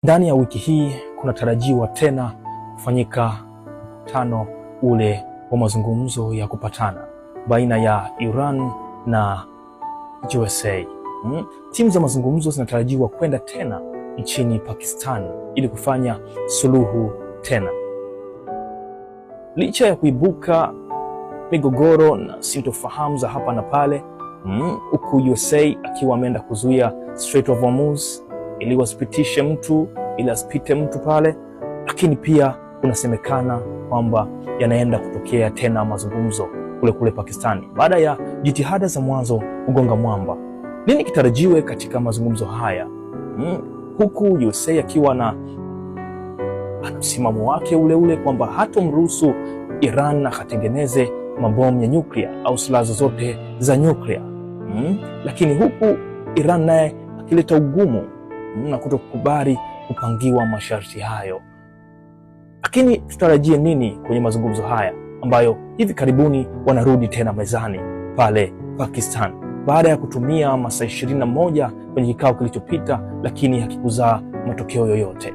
Ndani ya wiki hii kunatarajiwa tena kufanyika mkutano ule wa mazungumzo ya kupatana baina ya Iran na USA. Timu za mazungumzo zinatarajiwa kwenda tena nchini Pakistan ili kufanya suluhu tena. Licha ya kuibuka migogoro na sintofahamu za hapa na pale, huku USA akiwa ameenda kuzuia Strait of Hormuz ili wasipitishe mtu, ili asipite mtu pale, lakini pia kunasemekana kwamba yanaenda kutokea tena mazungumzo kule Pakistani baada ya jitihada za mwanzo kugonga mwamba. Nini kitarajiwe katika mazungumzo haya? Huku USA akiwa na msimamo wake ule kwamba hatomruhusu Iran akatengeneze mabomu ya nyuklia au silaha zozote za nyuklia. Lakini huku Iran naye akileta ugumu na kutokubali kupangiwa masharti hayo. Lakini tutarajie nini kwenye mazungumzo haya ambayo hivi karibuni wanarudi tena mezani pale Pakistan baada ya kutumia masaa 21 kwenye kikao kilichopita, lakini hakikuzaa matokeo yoyote.